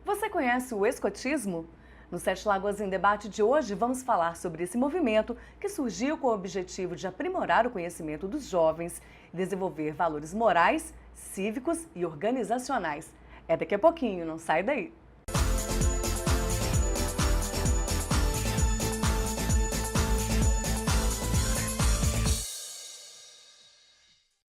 Você conhece o escotismo? No Sete Lagoas em Debate de hoje, vamos falar sobre esse movimento que surgiu com o objetivo de aprimorar o conhecimento dos jovens e desenvolver valores morais, cívicos e organizacionais. É daqui a pouquinho, não sai daí!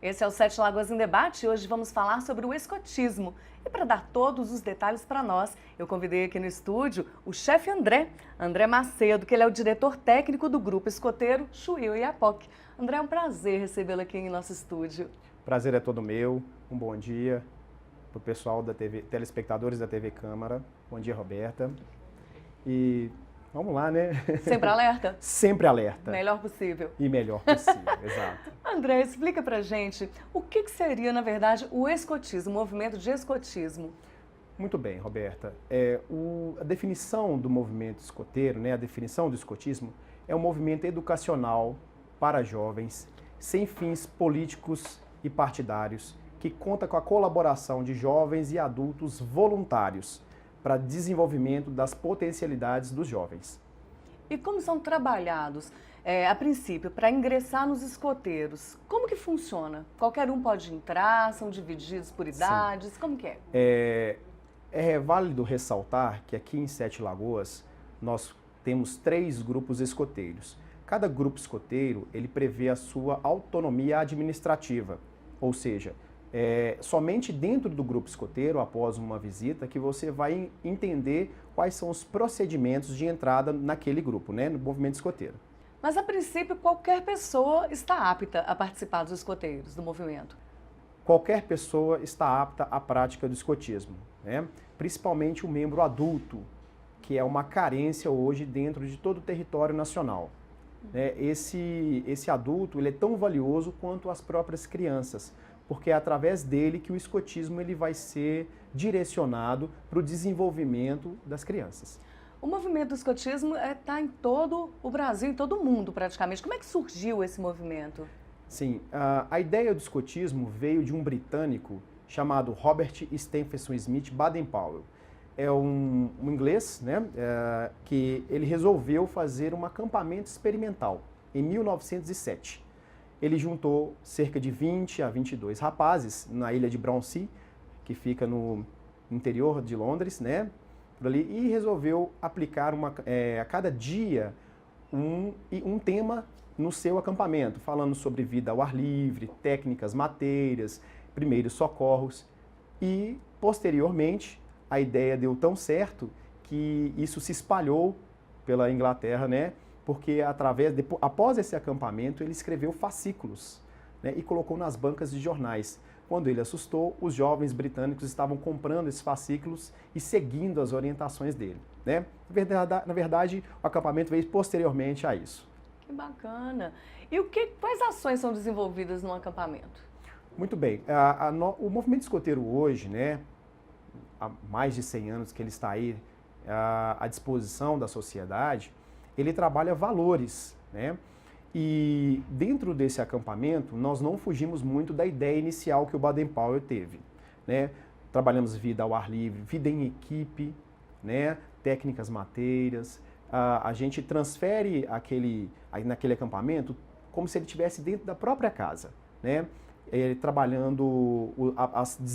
Esse é o Sete Lagoas em Debate e hoje vamos falar sobre o escotismo. E para dar todos os detalhes para nós, eu convidei aqui no estúdio o chefe André Macedo, que ele é o diretor técnico do grupo escoteiro Chuí Oiapoque. André, é um prazer recebê-lo aqui em nosso estúdio. Prazer é todo meu. Um bom dia para o pessoal da TV, telespectadores da TV Câmara. Bom dia, Roberta. E vamos lá, né? Sempre alerta? Sempre alerta. Melhor possível. E melhor possível, exato. André, explica pra gente o que seria, na verdade, o escotismo, o movimento de escotismo. Muito bem, Roberta. A definição do movimento escoteiro, né, a definição do escotismo, é um movimento educacional para jovens, sem fins políticos e partidários, que conta com a colaboração de jovens e adultos voluntários para desenvolvimento das potencialidades dos jovens. E como são trabalhados, a princípio, para ingressar nos escoteiros? Como que funciona? Qualquer um pode entrar, são divididos por idades, Sim. Como que é? É válido ressaltar que aqui em Sete Lagoas nós temos 3 grupos escoteiros. Cada grupo escoteiro, ele prevê a sua autonomia administrativa, ou seja, somente dentro do grupo escoteiro, após uma visita, que você vai entender quais são os procedimentos de entrada naquele grupo, né, no movimento escoteiro. Mas, a princípio, qualquer pessoa está apta a participar dos escoteiros, do movimento? Qualquer pessoa está apta à prática do escotismo, né? Principalmente o membro adulto, que é uma carência hoje dentro de todo o território nacional. Esse adulto, ele é tão valioso quanto as próprias crianças, porque é através dele que o escotismo ele vai ser direcionado para o desenvolvimento das crianças. O movimento do escotismo está em todo o Brasil, em todo o mundo praticamente. Como é que surgiu esse movimento? Sim, a ideia do escotismo veio de um britânico chamado Robert Stephenson Smith Baden-Powell. É um inglês, né, que ele resolveu fazer um acampamento experimental em 1907. Ele juntou cerca de 20 a 22 rapazes na ilha de Brownsea, que fica no interior de Londres, né, por ali, e resolveu aplicar a cada dia um tema no seu acampamento, falando sobre vida ao ar livre, técnicas mateiras, primeiros socorros. E, posteriormente, a ideia deu tão certo que isso se espalhou pela Inglaterra, né? Porque após esse acampamento ele escreveu fascículos, né? E colocou nas bancas de jornais. Quando ele assustou, os jovens britânicos estavam comprando esses fascículos e seguindo as orientações dele, né? Na verdade, o acampamento veio posteriormente a isso. Que bacana! E quais ações são desenvolvidas no acampamento? Muito bem. O movimento escoteiro hoje, né, há mais de 100 anos que ele está aí à disposição da sociedade, ele trabalha valores, né? E dentro desse acampamento, nós não fugimos muito da ideia inicial que o Baden-Powell teve, né? Trabalhamos vida ao ar livre, vida em equipe, né? Técnicas mateiras. A gente transfere naquele acampamento como se ele estivesse dentro da própria casa, né? Trabalhando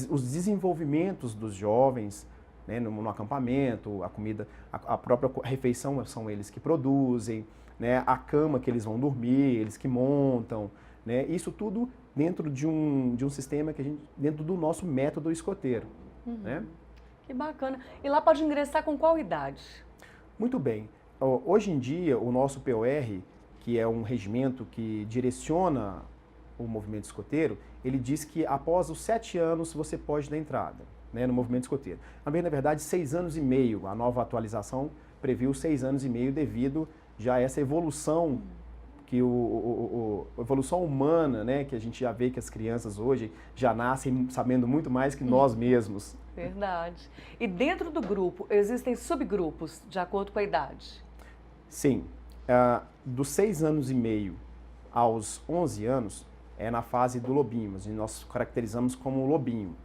os desenvolvimentos dos jovens, né, no acampamento, a comida, a própria refeição são eles que produzem, né, a cama que eles vão dormir, eles que montam, né, isso tudo dentro de um sistema dentro do nosso método escoteiro. Né? Que bacana. E lá pode ingressar com qual idade? Muito bem. Hoje em dia, o nosso POR, que é um regimento que direciona o movimento escoteiro, ele diz que após os 7 anos você pode dar entrada, né, no movimento escoteiro. Também, na verdade, 6 anos e meio. A nova atualização previu 6 anos e meio devido já a essa evolução, evolução humana, né, que a gente já vê que as crianças hoje já nascem sabendo muito mais que nós mesmos. Verdade. E dentro do grupo, existem subgrupos de acordo com a idade? Sim. Dos 6 anos e meio aos 11 anos, é na fase do lobinho, nós caracterizamos como lobinho.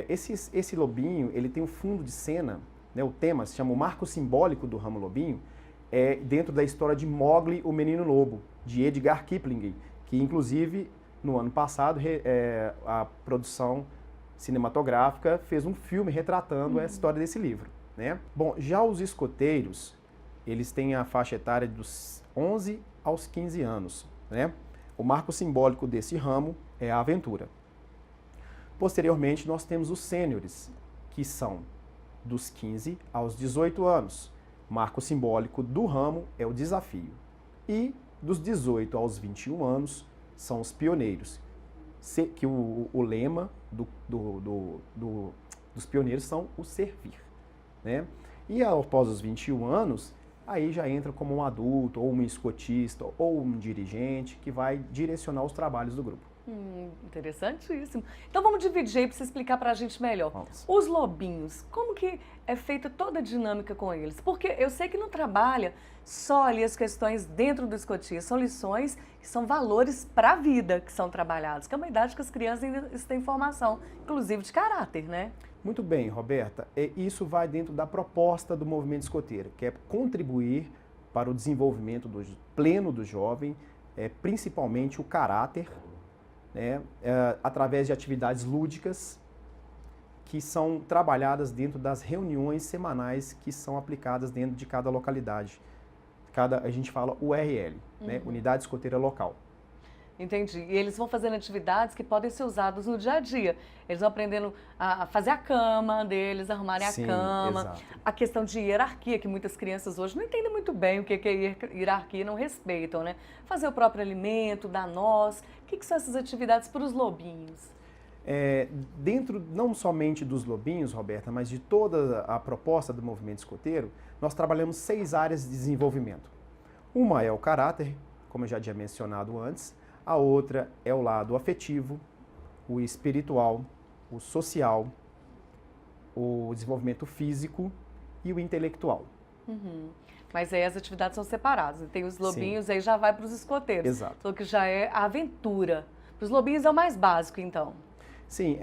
Esse lobinho, ele tem um fundo de cena, né, o tema se chama o marco simbólico do ramo lobinho, dentro da história de Mowgli, o Menino Lobo, de Edgar Kipling, que inclusive no ano passado a produção cinematográfica fez um filme retratando a história desse livro, né? Bom, já os escoteiros, eles têm a faixa etária dos 11 aos 15 anos, né? O marco simbólico desse ramo é a aventura. Posteriormente, nós temos os sêniores, que são dos 15 aos 18 anos. Marco simbólico do ramo é o desafio. E dos 18 aos 21 anos são os pioneiros, que o lema dos pioneiros são o servir, né? E após os 21 anos, aí já entra como um adulto, ou um escotista, ou um dirigente que vai direcionar os trabalhos do grupo. Interessantíssimo. Então vamos dividir aí para você explicar para a gente melhor. Vamos. Os lobinhos, como que é feita toda a dinâmica com eles? Porque eu sei que não trabalha só ali as questões dentro do escotismo, são lições que são valores para a vida que são trabalhados, que é uma idade que as crianças ainda têm formação, inclusive de caráter, né? Muito bem, Roberta. Isso vai dentro da proposta do movimento escoteiro, que é contribuir para o desenvolvimento pleno do jovem, principalmente o caráter, né, através de atividades lúdicas que são trabalhadas dentro das reuniões semanais que são aplicadas dentro de cada localidade. A gente fala URL, né, Unidade Escoteira Local. Entendi. E eles vão fazendo atividades que podem ser usadas no dia a dia. Eles vão aprendendo a fazer a cama deles, arrumarem Sim, a cama. exato. A questão de hierarquia, que muitas crianças hoje não entendem muito bem o que é hierarquia, não respeitam, né? Fazer o próprio alimento, dar nós. O que são essas atividades para os lobinhos? Dentro não somente dos lobinhos, Roberta, mas de toda a proposta do movimento escoteiro, nós trabalhamos 6 áreas de desenvolvimento. Uma é o caráter, como eu já tinha mencionado antes. A outra é o lado afetivo, o espiritual, o social, o desenvolvimento físico e o intelectual. Mas aí as atividades são separadas. Tem os lobinhos, Sim. aí já vai para os escoteiros. Exato. Falou que já é a aventura. Para os lobinhos é o mais básico, então. Sim,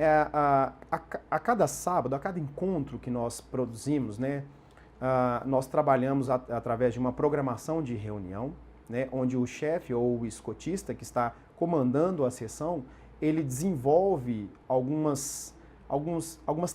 a cada sábado, a cada encontro que nós produzimos, né, nós trabalhamos através de uma programação de reunião, né, onde o chefe ou o escotista que está comandando a sessão, ele desenvolve algumas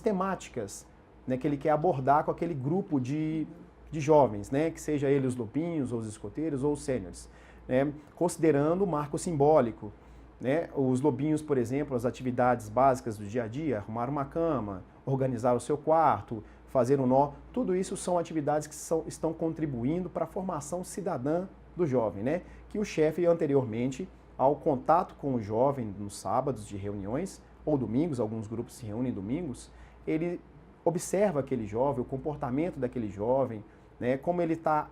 temáticas, né, que ele quer abordar com aquele grupo de jovens, né, que seja ele os lobinhos, ou os escoteiros, ou os sêniores, né, considerando o marco simbólico. Né? Os lobinhos, por exemplo, as atividades básicas do dia a dia, arrumar uma cama, organizar o seu quarto, fazer um nó, tudo isso são atividades que estão contribuindo para a formação cidadã do jovem, né? Que o chefe anteriormente, ao contato com o jovem nos sábados de reuniões, ou domingos, alguns grupos se reúnem domingos, ele observa aquele jovem, o comportamento daquele jovem, né? Como ele está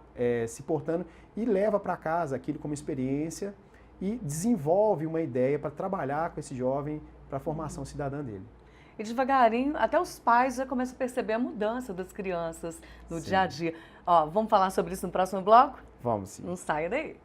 se portando e leva para casa aquilo como experiência e desenvolve uma ideia para trabalhar com esse jovem para a formação cidadã dele. E devagarinho, até os pais já começam a perceber a mudança das crianças no dia a dia. Ó, vamos falar sobre isso no próximo bloco? Vamos sim. Não saia daí.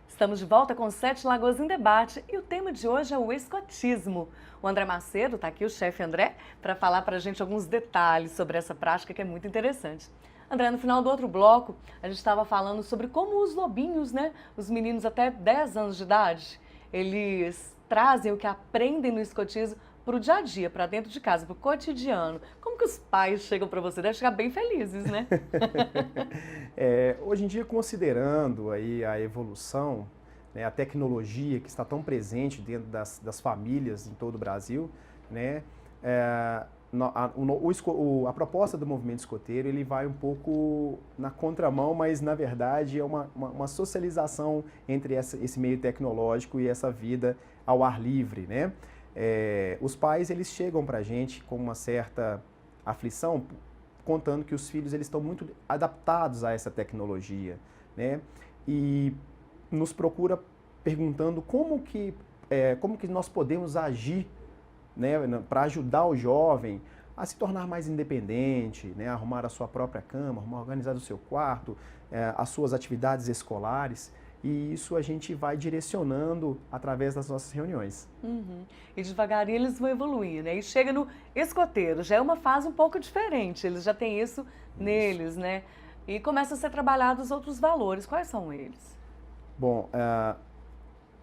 Estamos de volta com 7 Lagoas em Debate e o tema de hoje é o escotismo. O André Macedo, está aqui o chefe André, para falar para a gente alguns detalhes sobre essa prática que é muito interessante. André, no final do outro bloco, a gente estava falando sobre como os lobinhos, né, os meninos até 10 anos de idade, eles trazem o que aprendem no escotismo para o dia a dia, para dentro de casa, para o cotidiano. Como que os pais chegam para você? Devem chegar bem felizes, né? Hoje em dia, considerando aí a evolução, né, a tecnologia que está tão presente dentro das famílias em todo o Brasil, né, a proposta do movimento escoteiro ele vai um pouco na contramão, mas na verdade é uma socialização entre esse meio tecnológico e essa vida ao ar livre, né? Os pais eles chegam para a gente com uma certa aflição, contando que os filhos eles estão muito adaptados a essa tecnologia, né? E nos procura perguntando como que nós podemos agir, né, para ajudar o jovem a se tornar mais independente, né, arrumar a sua própria cama, organizar o seu quarto, as suas atividades escolares. e isso a gente vai direcionando através das nossas reuniões. Uhum. E devagarinho eles vão evoluindo, né? E chega no escoteiro, já é uma fase um pouco diferente, eles já têm isso neles, né? E começam a ser trabalhados outros valores. Quais são eles? Bom,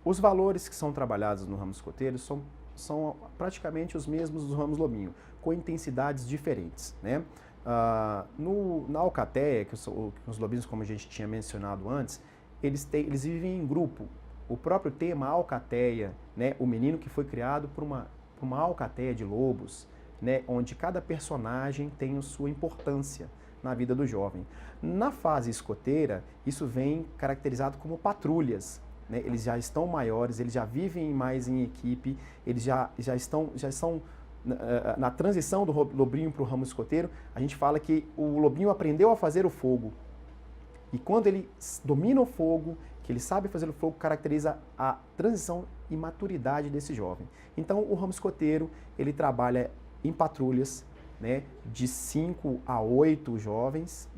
os valores que são trabalhados no ramo escoteiro são praticamente os mesmos do ramo lobinho, com intensidades diferentes, né? Na alcateia, que os lobinhos, como a gente tinha mencionado antes, eles vivem em grupo. O próprio tema alcateia, né? O menino que foi criado por uma alcateia de lobos, né? Onde cada personagem tem a sua importância na vida do jovem. Na fase escoteira, isso vem caracterizado como patrulhas, né? Eles já estão maiores, eles já vivem mais em equipe, eles já estão na transição do lobinho para o ramo escoteiro. A gente fala que o lobinho aprendeu a fazer o fogo. E quando ele domina o fogo, que ele sabe fazer o fogo, caracteriza a transição e maturidade desse jovem. Então, o ramo escoteiro, ele trabalha em patrulhas, né, de 5 a 8 jovens,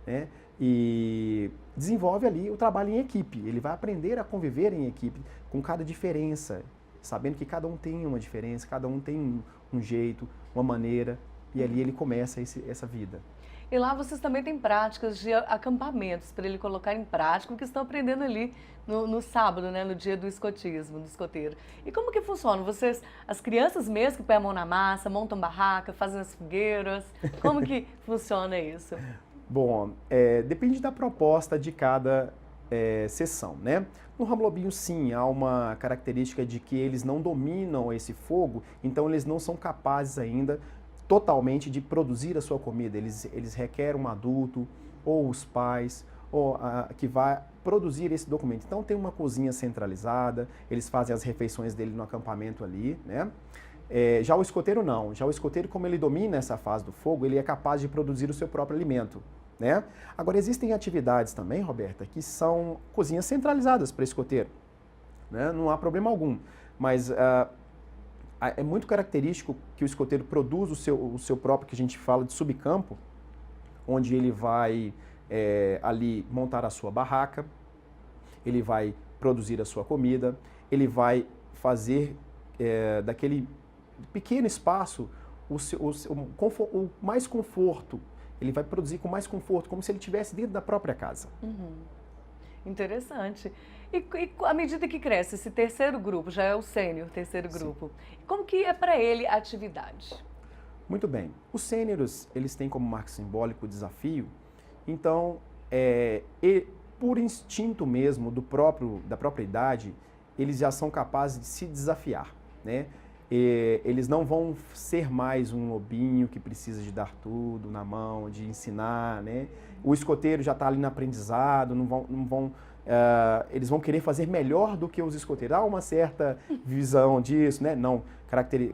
né, e desenvolve ali o trabalho em equipe. Ele vai aprender a conviver em equipe com cada diferença, sabendo que cada um tem uma diferença, cada um tem um jeito, uma maneira, e ali ele começa essa vida. E lá vocês também têm práticas de acampamentos para ele colocar em prática o que estão aprendendo ali no sábado, né, no dia do escotismo, do escoteiro. E como que funciona? As crianças mesmo que põem a mão na massa, montam barraca, fazem as fogueiras, como que funciona isso? Bom, depende da proposta de cada sessão, né? No ramo lobinho, sim, há uma característica de que eles não dominam esse fogo, então eles não são capazes ainda totalmente de produzir a sua comida. Eles requerem um adulto, ou os pais, que vai produzir esse documento. Então tem uma cozinha centralizada, eles fazem as refeições dele no acampamento ali, né? Já o escoteiro não. Já o escoteiro, como ele domina essa fase do fogo, ele é capaz de produzir o seu próprio alimento, né? Agora, existem atividades também, Roberta, que são cozinhas centralizadas para escoteiro, né? Não há problema algum, mas é muito característico que o escoteiro produza o seu próprio, que a gente fala de subcampo, onde ele vai ali montar a sua barraca, ele vai produzir a sua comida, ele vai fazer daquele pequeno espaço o mais conforto. Ele vai produzir com mais conforto, como se ele estivesse dentro da própria casa. Uhum. Interessante. E à medida que cresce esse terceiro grupo, já é o sênior, terceiro grupo, como que é para ele a atividade? Muito bem. Os sêniores, eles têm como marco simbólico o desafio, então, por instinto mesmo da própria idade, eles já são capazes de se desafiar, né? Eles não vão ser mais um lobinho que precisa de dar tudo na mão, de ensinar, né? O escoteiro já está ali no aprendizado, eles vão querer fazer melhor do que os escoteiros. Há uma certa visão disso, né? Não,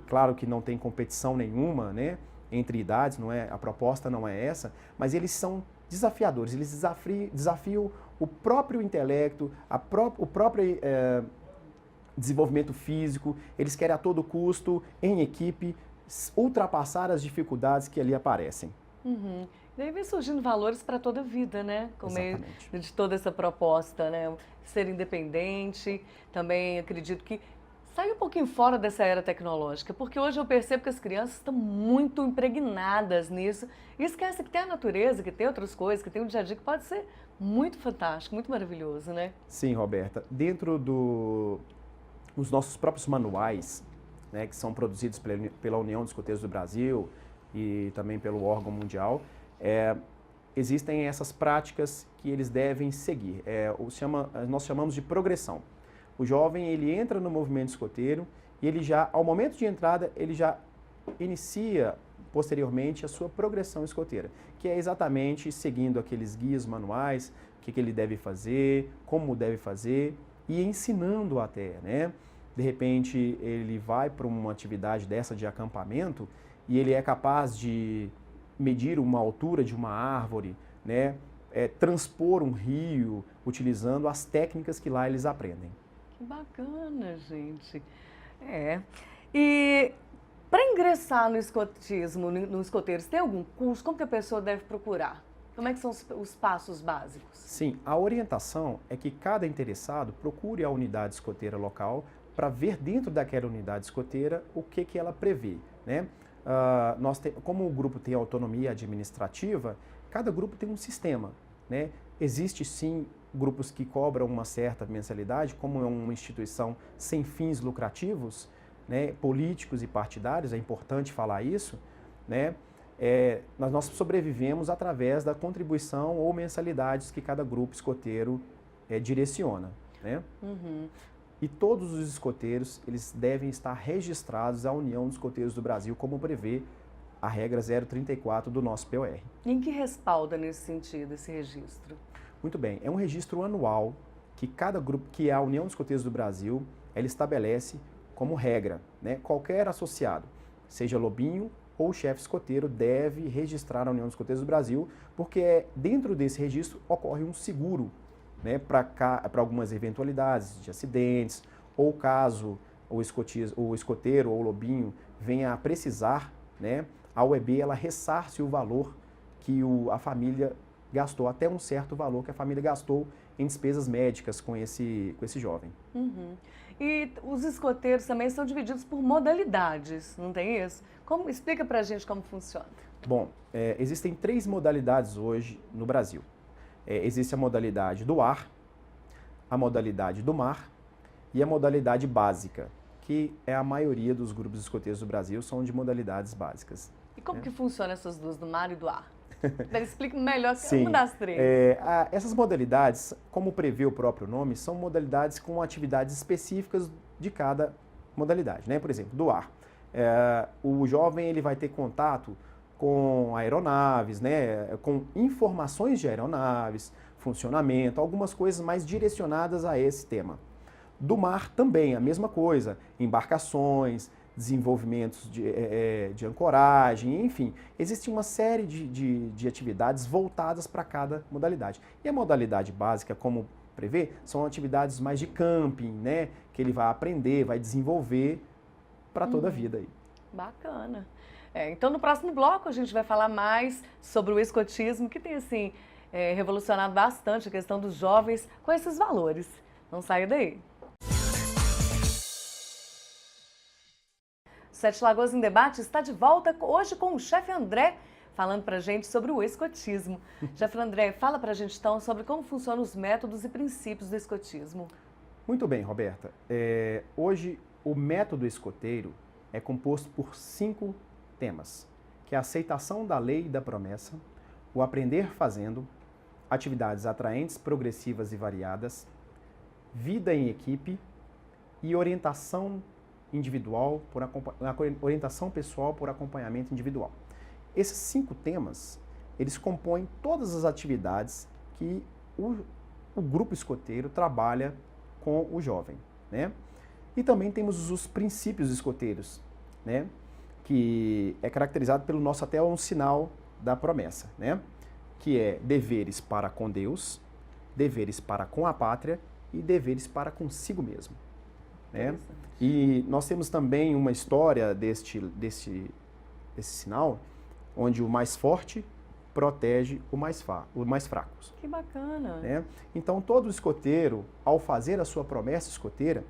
claro que não tem competição nenhuma, né, entre idades, a proposta não é essa, mas eles são desafiadores, eles desafiam o próprio intelecto, o próprio desenvolvimento físico, eles querem a todo custo, em equipe, ultrapassar as dificuldades que ali aparecem. Uhum. Daí vem surgindo valores para toda a vida, né? Com meio de toda essa proposta, né? Ser independente, também acredito que sair um pouquinho fora dessa era tecnológica, porque hoje eu percebo que as crianças estão muito impregnadas nisso e esquecem que tem a natureza, que tem outras coisas, que tem o dia a dia que pode ser muito fantástico, muito maravilhoso, né? Sim, Roberta. Dentro dos nossos próprios manuais, né, que são produzidos pela União dos Escoteiros do Brasil e também pelo órgão mundial, existem essas práticas que eles devem seguir. Nós chamamos de progressão. O jovem, ele entra no movimento escoteiro e ele já, ao momento de entrada, ele já inicia posteriormente a sua progressão escoteira, que é exatamente seguindo aqueles guias manuais, o que ele deve fazer, como deve fazer, e ensinando até, né? De repente, ele vai para uma atividade dessa de acampamento e ele é capaz de medir uma altura de uma árvore, né? Transpor um rio, utilizando as técnicas que lá eles aprendem. Que bacana, gente. E para ingressar no escotismo, no escoteiro, tem algum curso? Como que a pessoa deve procurar? Como é que são os passos básicos? Sim, a orientação é que cada interessado procure a unidade escoteira local para ver dentro daquela unidade escoteira o que ela prevê, né? Como o grupo tem autonomia administrativa, cada grupo tem um sistema, né? Existe sim grupos que cobram uma certa mensalidade, como é uma instituição sem fins lucrativos, né, políticos e partidários, é importante falar isso, né? Nós sobrevivemos através da contribuição ou mensalidades que cada grupo escoteiro direciona, né? Uhum. E todos os escoteiros, eles devem estar registrados à União dos Escoteiros do Brasil, como prevê a regra 034 do nosso POR. E em que respalda nesse sentido esse registro? Muito bem, é um registro anual que cada grupo, que é a União dos Escoteiros do Brasil, ela estabelece como regra, né? Qualquer associado, seja lobinho ou chefe escoteiro, deve registrar a União dos Escoteiros do Brasil, porque dentro desse registro ocorre um seguro, né, para algumas eventualidades de acidentes, ou caso o escoteiro ou o lobinho venha a precisar, né, a UEB ela ressarce o valor que a família gastou, até um certo valor que a família gastou em despesas médicas com esse jovem. Uhum. E os escoteiros também são divididos por modalidades, não tem isso? Explica pra gente como funciona. Bom, existem 3 modalidades hoje no Brasil. Existe a modalidade do ar, a modalidade do mar e a modalidade básica, que é a maioria dos grupos escoteiros do Brasil, são de modalidades básicas. E como que funcionam essas duas, do mar e do ar? Explica melhor que Sim, uma das 3. Essas modalidades, como prevê o próprio nome, são modalidades com atividades específicas de cada modalidade, né? Por exemplo, do ar. O jovem ele vai ter contato com aeronaves, né? Com informações de aeronaves, funcionamento, algumas coisas mais direcionadas a esse tema. Do mar também, a mesma coisa, embarcações, desenvolvimentos de ancoragem, enfim, existe uma série de atividades voltadas para cada modalidade. E a modalidade básica, como prevê, são atividades mais de camping, né, que ele vai aprender, vai desenvolver para toda a vida aí. Bacana. Então, no próximo bloco, a gente vai falar mais sobre o escotismo, que tem, assim, revolucionado bastante a questão dos jovens com esses valores. Não saia daí. Sete Lagoas em Debate está de volta hoje com o chefe André, falando pra gente sobre o escotismo. Chefe André, fala pra gente então sobre como funcionam os métodos e princípios do escotismo. Muito bem, Roberta. Hoje, o método escoteiro é composto por 5 temas, que é a aceitação da lei e da promessa, o aprender fazendo, atividades atraentes, progressivas e variadas, vida em equipe e orientação individual, orientação pessoal por acompanhamento individual. Esses 5 temas, eles compõem todas as atividades que o grupo escoteiro trabalha com o jovem, né? E também temos os princípios escoteiros, né? Que é caracterizado pelo nosso até um sinal da promessa, né? Que é deveres para com Deus, deveres para com a pátria e deveres para consigo mesmo, né? E nós temos também uma história desse sinal, onde o mais forte protege o mais fracos. Que bacana! Né? Então, todo escoteiro, ao fazer a sua promessa escoteira,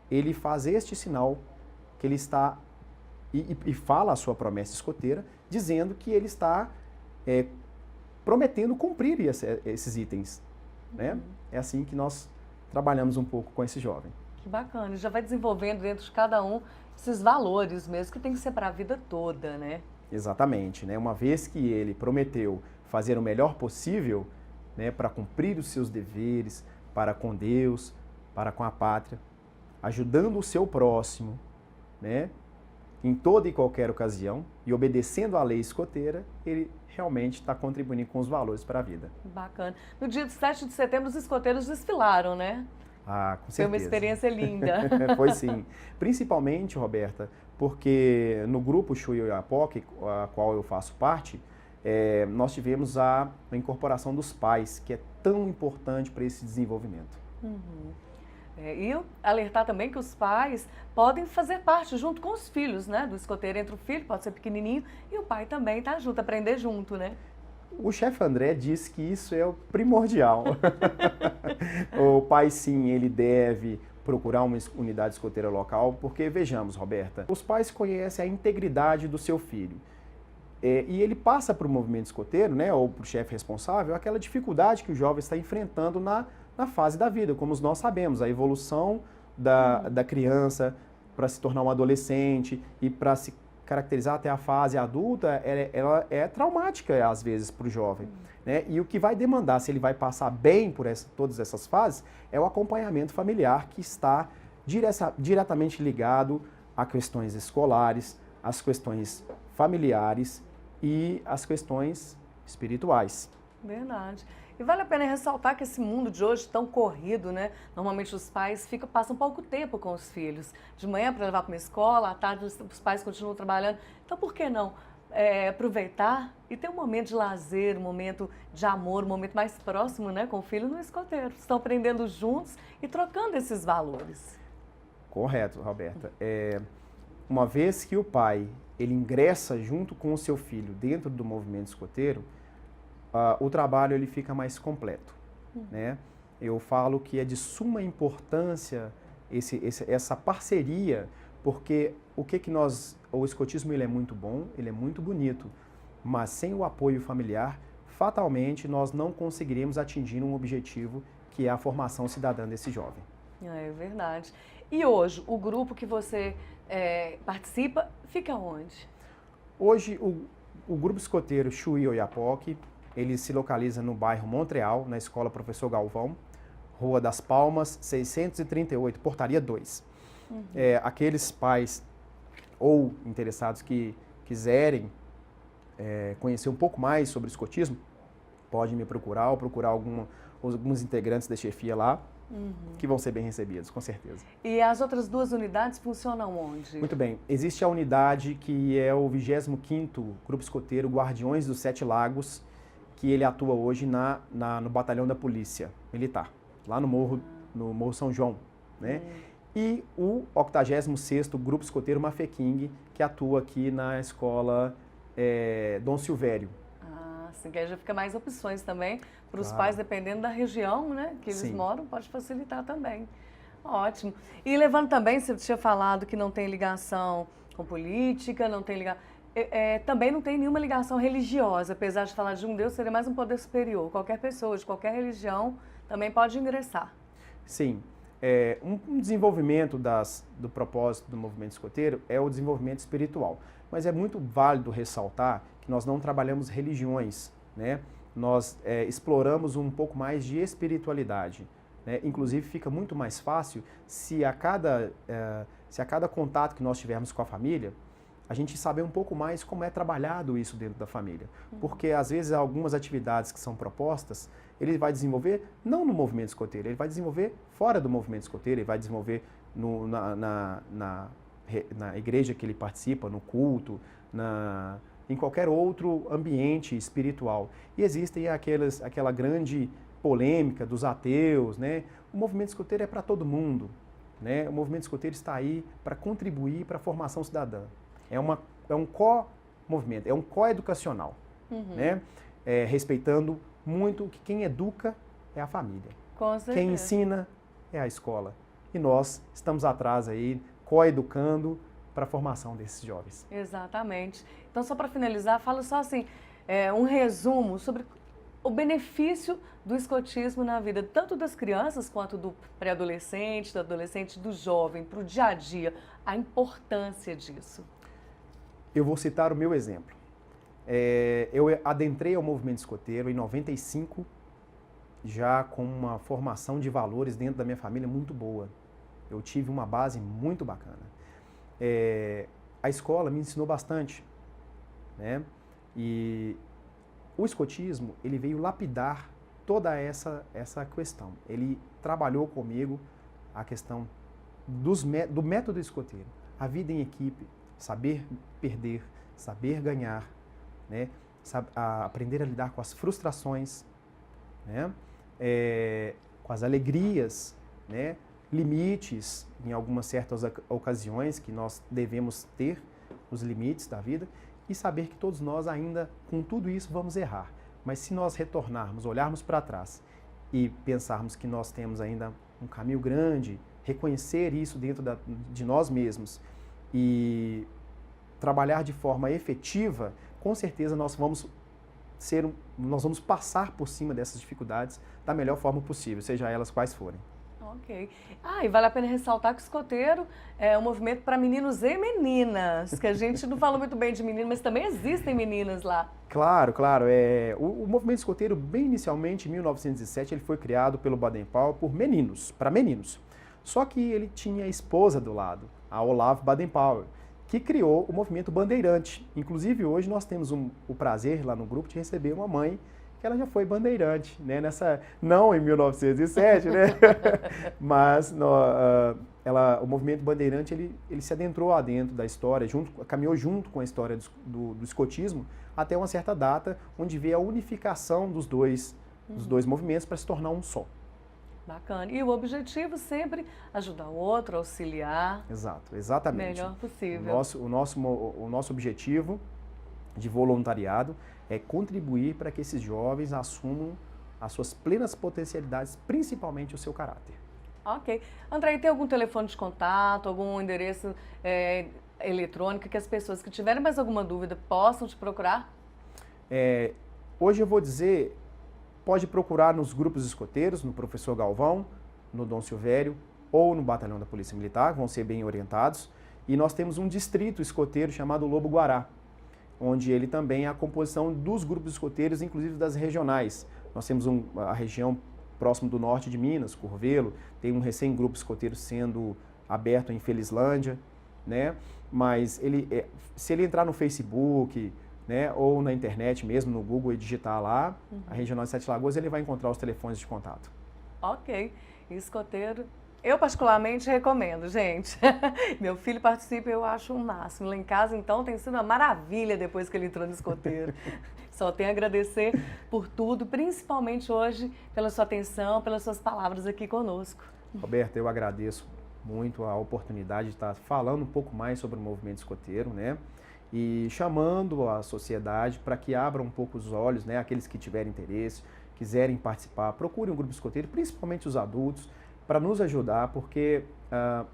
ele faz este sinal que ele está e fala a sua promessa escoteira, dizendo que ele está prometendo cumprir esses itens. Né? É assim que nós trabalhamos um pouco com esse jovem. Que bacana, já vai desenvolvendo dentro de cada um esses valores mesmo, que tem que ser para a vida toda, né? Exatamente, né? Uma vez que ele prometeu fazer o melhor possível, né, para cumprir os seus deveres, para com Deus, para com a pátria, ajudando o seu próximo, né, em toda e qualquer ocasião, e obedecendo à lei escoteira, ele realmente está contribuindo com os valores para a vida. Bacana. No dia de 7 de setembro, os escoteiros desfilaram, né? Ah, com certeza. Foi uma experiência linda. Foi sim. Principalmente, Roberta, porque no grupo Chuí Apoque, a qual eu faço parte, nós tivemos a incorporação dos pais, que é tão importante para esse desenvolvimento. Uhum. E alertar também que os pais podem fazer parte junto com os filhos, né? Do escoteiro, entre o filho, pode ser pequenininho, e o pai também tá junto, aprender junto, né? O chefe André diz que isso é o primordial. O pai, sim, ele deve procurar uma unidade escoteira local, porque, vejamos, Roberta, os pais conhecem a integridade do seu filho. E ele passa para o movimento escoteiro, né, ou para o chefe responsável, aquela dificuldade que o jovem está enfrentando na fase da vida, como nós sabemos, a evolução da criança para se tornar um adolescente e para se caracterizar até a fase adulta, ela é traumática às vezes para o jovem. Né? E o que vai demandar, se ele vai passar bem por todas essas fases, é o acompanhamento familiar que está diretamente ligado a questões escolares, às questões familiares e às questões espirituais. Verdade. E vale a pena ressaltar que esse mundo de hoje tão corrido, né? Normalmente os pais passam pouco tempo com os filhos. De manhã para levar para uma escola, à tarde os pais continuam trabalhando. Então por que não aproveitar e ter um momento de lazer, um momento de amor, um momento mais próximo, né, com o filho no escoteiro? Estão aprendendo juntos e trocando esses valores. Correto, Roberta. Uma vez que o pai ele ingressa junto com o seu filho dentro do movimento escoteiro, o trabalho ele fica mais completo, né? Eu falo que é de suma importância essa parceria, porque o escotismo ele é muito bom, ele é muito bonito, mas sem o apoio familiar, fatalmente nós não conseguiremos atingir um objetivo que é a formação cidadã desse jovem. É verdade. E hoje, o grupo que você participa fica onde? Hoje, o grupo escoteiro Chuí Oiapoque, ele se localiza no bairro Montreal, na Escola Professor Galvão, Rua das Palmas, 638, Portaria 2. Aqueles pais ou interessados que quiserem conhecer um pouco mais sobre escotismo, podem me procurar ou procurar alguns integrantes da chefia lá, que vão ser bem recebidos, com certeza. E as outras duas unidades funcionam onde? Muito bem. Existe a unidade que é o 25º Grupo Escoteiro Guardiões dos Sete Lagos, que ele atua hoje no Batalhão da Polícia Militar, lá no Morro São João, né? E o 86º Grupo Escoteiro Mafeking, que atua aqui na Escola Dom Silvério. Assim, que aí já fica mais opções também para os pais, dependendo da região, né, que eles moram, pode facilitar também. Ótimo. E levando também, você tinha falado que não tem ligação com política, não tem ligação... também não tem nenhuma ligação religiosa, apesar de falar de um Deus, seria mais um poder superior. Qualquer pessoa de qualquer religião também pode ingressar. Sim. Um desenvolvimento do propósito do movimento escoteiro é o desenvolvimento espiritual. Mas é muito válido ressaltar que nós não trabalhamos religiões, né? Nós exploramos um pouco mais de espiritualidade. Né? Inclusive, fica muito mais fácil se a cada contato que nós tivermos com a família, a gente saber um pouco mais como é trabalhado isso dentro da família. Porque, às vezes, algumas atividades que são propostas, ele vai desenvolver não no movimento escoteiro, ele vai desenvolver fora do movimento escoteiro, ele vai desenvolver na igreja que ele participa, no culto, em qualquer outro ambiente espiritual. E existem aquela grande polêmica dos ateus, né? O movimento escoteiro é para todo mundo, né? O movimento escoteiro está aí para contribuir para a formação cidadã. É um co-movimento, é um co-educacional, né? Respeitando muito que quem educa é a família. Com certeza. Quem ensina é a escola. E nós estamos atrás aí, co-educando para a formação desses jovens. Exatamente. Então, só para finalizar, fala só assim, um resumo sobre o benefício do escotismo na vida, tanto das crianças quanto do pré-adolescente, do adolescente, do jovem, para o dia a dia, a importância disso. Eu vou citar o meu exemplo. Eu adentrei ao movimento escoteiro em 95, já com uma formação de valores dentro da minha família muito boa. Eu tive uma base muito bacana. A escola me ensinou bastante, né? E o escotismo, ele veio lapidar toda essa questão. Ele trabalhou comigo a questão do método escoteiro, a vida em equipe, saber perder, saber ganhar, né? Aprender a lidar com as frustrações, né? Com as alegrias, né? Limites em algumas certas ocasiões que nós devemos ter os limites da vida e saber que todos nós ainda, com tudo isso, vamos errar. Mas se nós retornarmos, olharmos para trás e pensarmos que nós temos ainda um caminho grande, reconhecer isso dentro de nós mesmos e trabalhar de forma efetiva, com certeza nós vamos passar por cima dessas dificuldades da melhor forma possível, seja elas quais forem. Ok. E vale a pena ressaltar que o escoteiro é um movimento para meninos e meninas, que a gente não fala muito bem de meninos, mas também existem meninas lá. Claro, claro. O movimento escoteiro, bem inicialmente, em 1907, ele foi criado pelo Baden-Powell por meninos, para meninos. Só que ele tinha a esposa do lado, a Olave Baden-Powell, que criou o movimento bandeirante. Inclusive, hoje nós temos o prazer lá no grupo de receber uma mãe que ela já foi bandeirante, né? Não em 1907, né? Mas o movimento bandeirante ele se adentrou adentro da história, caminhou junto com a história do escotismo até uma certa data, onde veio a unificação dos dois movimentos para se tornar um só. Bacana. E o objetivo sempre ajudar o outro, auxiliar. Exato, exatamente. Melhor possível. O nosso objetivo de voluntariado é contribuir para que esses jovens assumam as suas plenas potencialidades, principalmente o seu caráter. Ok. André, e tem algum telefone de contato, algum endereço eletrônico que as pessoas que tiverem mais alguma dúvida possam te procurar? Hoje eu vou dizer, pode procurar nos grupos escoteiros, no Professor Galvão, no Dom Silvério ou no Batalhão da Polícia Militar, vão ser bem orientados. E nós temos um distrito escoteiro chamado Lobo Guará, onde ele também é a composição dos grupos escoteiros, inclusive das regionais. Nós temos a região próximo do norte de Minas, Curvelo, tem um recém-grupo escoteiro sendo aberto em Felizlândia, né? Mas se ele entrar no Facebook, né, ou na internet mesmo, no Google, e digitar lá, a Regional de Sete Lagoas, ele vai encontrar os telefones de contato. Ok. Escoteiro, eu particularmente recomendo, gente. Meu filho participa e eu acho o máximo. Lá em casa, então, tem sido uma maravilha depois que ele entrou no escoteiro. Só tenho a agradecer por tudo, principalmente hoje, pela sua atenção, pelas suas palavras aqui conosco. Roberta, eu agradeço muito a oportunidade de estar falando um pouco mais sobre o movimento escoteiro, né? E chamando a sociedade para que abra um pouco os olhos, né? Aqueles que tiverem interesse, quiserem participar, procurem um grupo escoteiro, principalmente os adultos, para nos ajudar, porque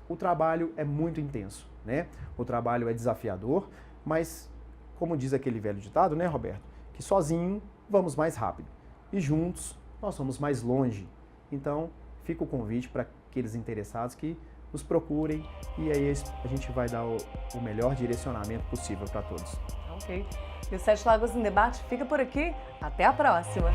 o trabalho é muito intenso, né? O trabalho é desafiador, mas, como diz aquele velho ditado, né, Roberto? Que sozinho vamos mais rápido e juntos nós vamos mais longe. Então, fica o convite para aqueles interessados que nos procurem e aí a gente vai dar o melhor direcionamento possível para todos. Ok. E o Sete Lagoas em Debate fica por aqui. Até a próxima!